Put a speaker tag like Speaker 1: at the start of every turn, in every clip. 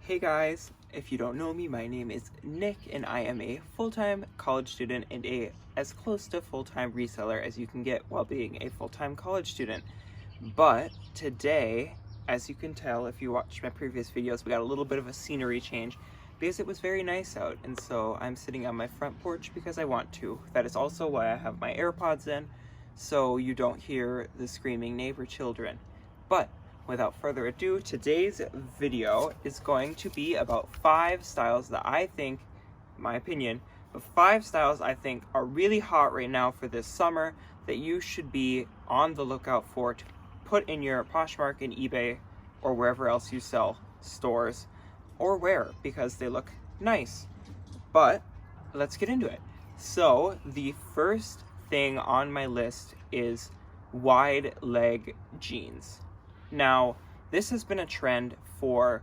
Speaker 1: Hey guys, if you don't know me, my name is Nick and I am a full-time college student and as close to full-time reseller as you can get while being a full-time college student. But today, as you can tell if you watched my previous videos, we got a little bit of a scenery change because it was very nice out, and so I'm sitting on my front porch because I want to. That is also why I have my AirPods in, so you don't hear the screaming neighbor children. But without further ado, today's video is going to be about 5 styles that I think, in my opinion, but 5 styles I think are really hot right now for this summer that you should be on the lookout for to put in your Poshmark and eBay or wherever else you sell stores or wear because they look nice. But let's get into it. So the first thing on my list is wide leg jeans. Now, this has been a trend for,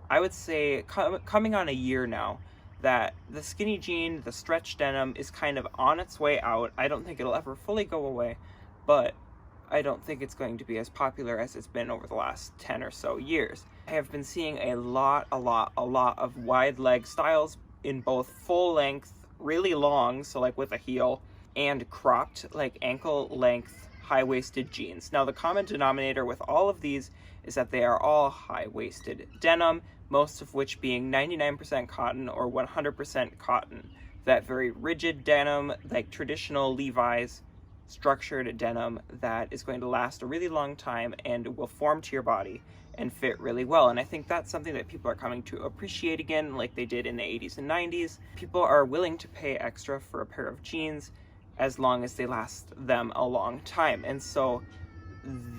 Speaker 1: I would say, coming on a year now, that the skinny jean, the stretch denim is kind of on its way out. I don't think it'll ever fully go away, but I don't think it's going to be as popular as it's been over the last 10 or so years. I have been seeing a lot of wide leg styles in both full length, really long, so like with a heel, and cropped, like ankle length, high-waisted jeans. Now, the common denominator with all of these is that they are all high-waisted denim, most of which being 99% cotton or 100% cotton. That very rigid denim, like traditional Levi's structured denim that is going to last a really long time and will form to your body and fit really well. And I think that's something that people are coming to appreciate again, like they did in the 80s and 90s. People are willing to pay extra for a pair of jeans as long as they last them a long time. And so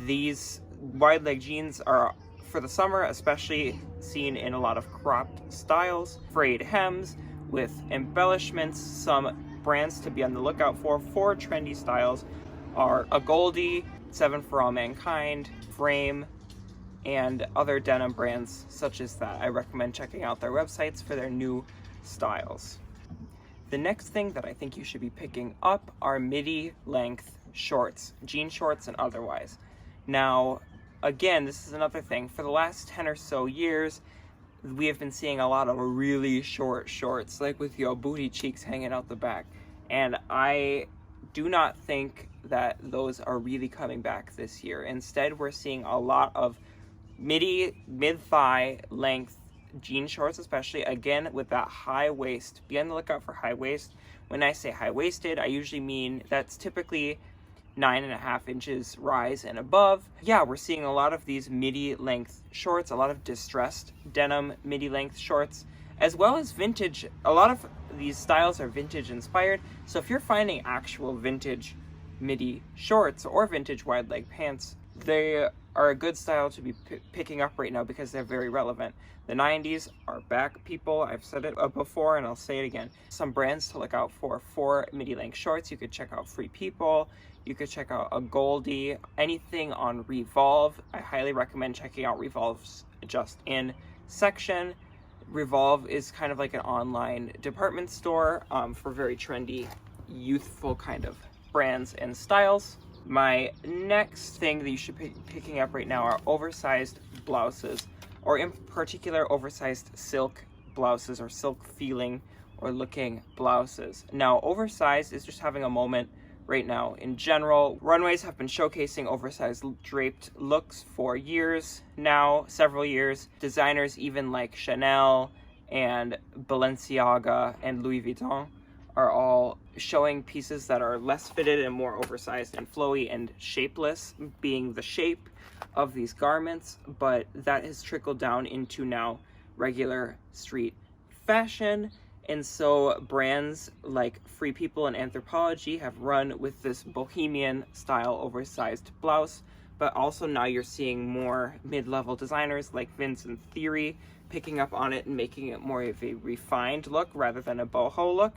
Speaker 1: these wide leg jeans are, for the summer especially, seen in a lot of cropped styles, frayed hems with embellishments. Some brands to be on the lookout for trendy styles are a Goldie, 7 for All Mankind, Frame, and other denim brands such as that. I recommend checking out their websites for their new styles. The next thing that I think you should be picking up are midi length shorts, jean shorts and otherwise. Now, again, this is another thing. For the last 10 or so years, we have been seeing a lot of really short shorts, like with your booty cheeks hanging out the back. And I do not think that those are really coming back this year. Instead, we're seeing a lot of mid-thigh length jean shorts, especially, again with that high waist. Be on the lookout for high waist. When I say high waisted, I usually mean that's typically 9.5 inches rise and above. Yeah, we're seeing a lot of these midi length shorts, a lot of distressed denim midi length shorts, as well as vintage. A lot of these styles are vintage inspired. So if you're finding actual vintage midi shorts or vintage wide leg pants, they are a good style to be picking up right now because they're very relevant. The 90s are back, people. I've said it before and I'll say it again. Some brands to look out for midi length shorts. You could check out Free People. You could check out a Goldie. Anything on Revolve. I highly recommend checking out Revolve's Just In section. Revolve is kind of like an online department store for very trendy, youthful kind of brands and styles. My next thing that you should be picking up right now are oversized blouses, or in particular oversized silk blouses or silk feeling or looking blouses. Now, oversized is just having a moment right now in general. Runways have been showcasing oversized draped looks for years now, several years. Designers even like Chanel and Balenciaga and Louis Vuitton are all showing pieces that are less fitted and more oversized and flowy and shapeless, being the shape of these garments, but that has trickled down into now regular street fashion. And so brands like Free People and Anthropologie have run with this bohemian style oversized blouse, but also now you're seeing more mid-level designers like Vincent Theory picking up on it and making it more of a refined look rather than a boho look.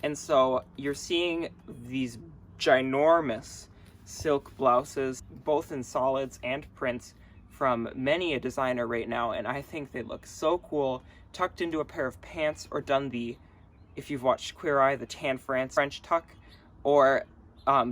Speaker 1: And so you're seeing these ginormous silk blouses, both in solids and prints, from many a designer right now, and I think they look so cool, tucked into a pair of pants, or done the, if you've watched Queer Eye, the tan French tuck, or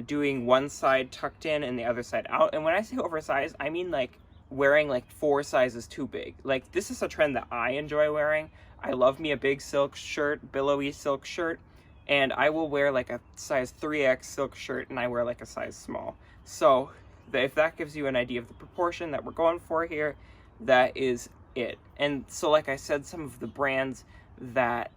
Speaker 1: doing one side tucked in and the other side out. And when I say oversized, I mean like wearing like 4 sizes too big. Like, this is a trend that I enjoy wearing. I love me a big silk shirt, billowy silk shirt, and I will wear like a size 3X silk shirt, and I wear like a size small. So if that gives you an idea of the proportion that we're going for here, that is it. And so, like I said, some of the brands that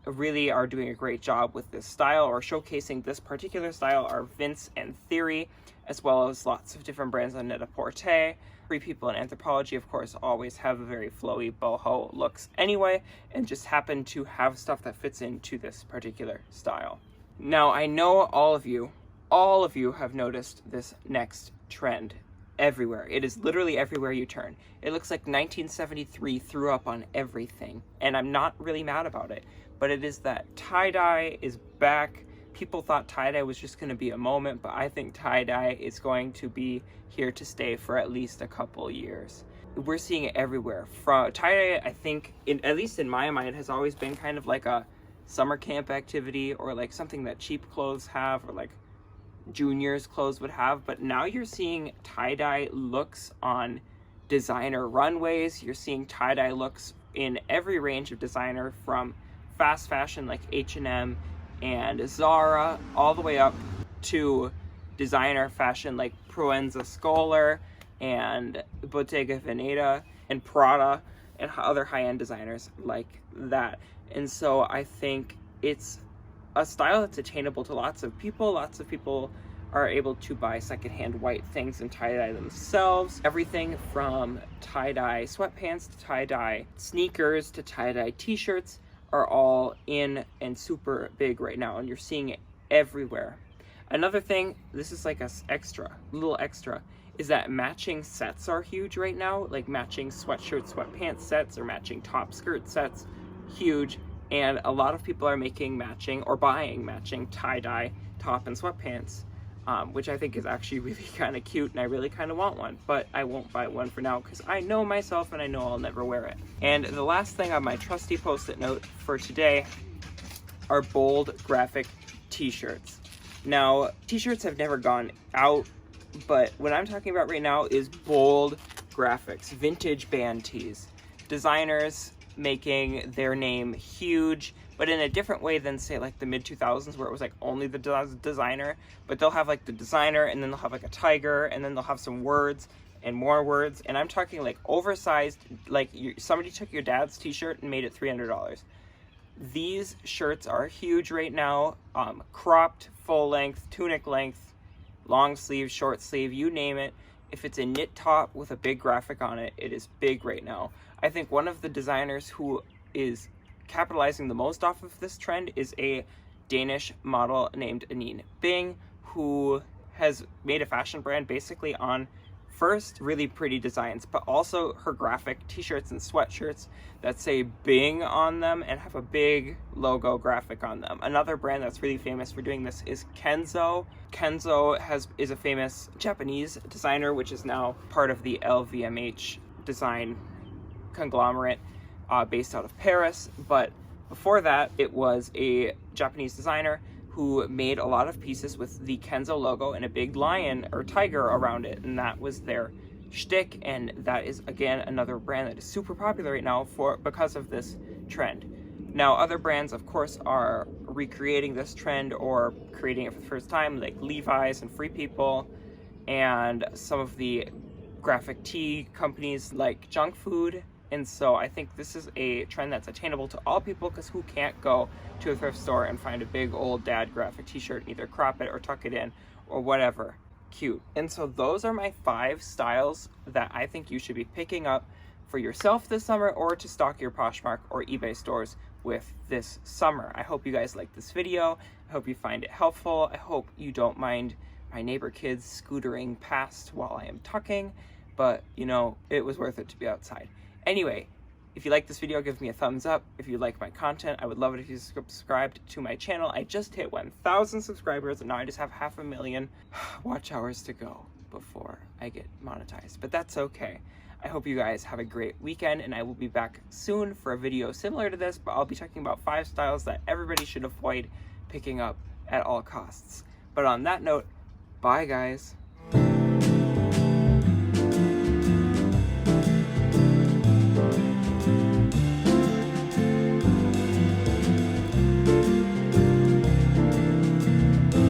Speaker 1: really are doing a great job with this style or showcasing this particular style are Vince and Theory, as well as lots of different brands on Net-a-Porter. Free People and Anthropology, of course, always have very flowy boho looks anyway, and just happen to have stuff that fits into this particular style. Now, I know all of you have noticed this next trend everywhere. It is literally everywhere you turn. It looks like 1973 threw up on everything, and I'm not really mad about it, but it is that tie-dye is back. People thought tie-dye was just going to be a moment, but I think tie-dye is going to be here to stay for at least a couple years. We're seeing it everywhere. From tie-dye, I think, at least in my mind, has always been kind of like a summer camp activity, or like something that cheap clothes have, or like juniors clothes would have. But now you're seeing tie-dye looks on designer runways. You're seeing tie-dye looks in every range of designer, from fast fashion like H&M and Zara, all the way up to designer fashion like Proenza Scholar and Bottega Veneta and Prada and other high-end designers like that. And so I think it's a style that's attainable to lots of people. Lots of people are able to buy secondhand white things and tie-dye themselves. Everything from tie-dye sweatpants to tie-dye sneakers to tie-dye t-shirts are all in and super big right now, and you're seeing it everywhere. Another thing, this is like a little extra, is that matching sets are huge right now. Like matching sweatshirt, sweatpants sets, or matching top skirt sets, huge. And a lot of people are making matching or buying matching tie-dye top and sweatpants, which I think is actually really kind of cute, and I really kind of want one, but I won't buy one for now because I know myself and I know I'll never wear it. And the last thing on my trusty post-it note for today are bold graphic t-shirts. Now, t-shirts have never gone out, but what I'm talking about right now is bold graphics, vintage band tees. Designers making their name huge, but in a different way than, say, like the mid-2000s, where it was like only the designer. But they'll have like the designer, and then they'll have like a tiger, and then they'll have some words and more words. And I'm talking like oversized, like somebody took your dad's t-shirt and made it $300. These shirts are huge right now. Cropped, full length, tunic length, long sleeve, short sleeve, you name it. If it's a knit top with a big graphic on it, it is big right now. I think one of the designers who is capitalizing the most off of this trend is a Danish model named Anine Bing, who has made a fashion brand basically on, first, really pretty designs, but also her graphic t-shirts and sweatshirts that say Bing on them and have a big logo graphic on them. Another brand that's really famous for doing this is Kenzo. Kenzo is a famous Japanese designer, which is now part of the LVMH design conglomerate based out of Paris. But before that, it was a Japanese designer who made a lot of pieces with the Kenzo logo and a big lion or tiger around it, and that was their shtick. And that is, again, another brand that is super popular right now because of this trend. Now, other brands, of course, are recreating this trend or creating it for the first time, like Levi's and Free People, and some of the graphic tee companies like Junk Food. And so I think this is a trend that's attainable to all people, because who can't go to a thrift store and find a big old dad graphic t-shirt and either crop it or tuck it in or whatever. Cute. And so those are my 5 styles that I think you should be picking up for yourself this summer, or to stock your Poshmark or eBay stores with this summer. I hope you guys like this video. I hope you find it helpful. I hope you don't mind my neighbor kids scootering past while I am tucking, but you know, it was worth it to be outside. Anyway, if you like this video, give me a thumbs up. If you like my content, I would love it if you subscribed to my channel. I just hit 1,000 subscribers, and now I just have 500,000 watch hours to go before I get monetized. But that's okay. I hope you guys have a great weekend, and I will be back soon for a video similar to this, but I'll be talking about 5 styles that everybody should avoid picking up at all costs. But on that note, bye guys.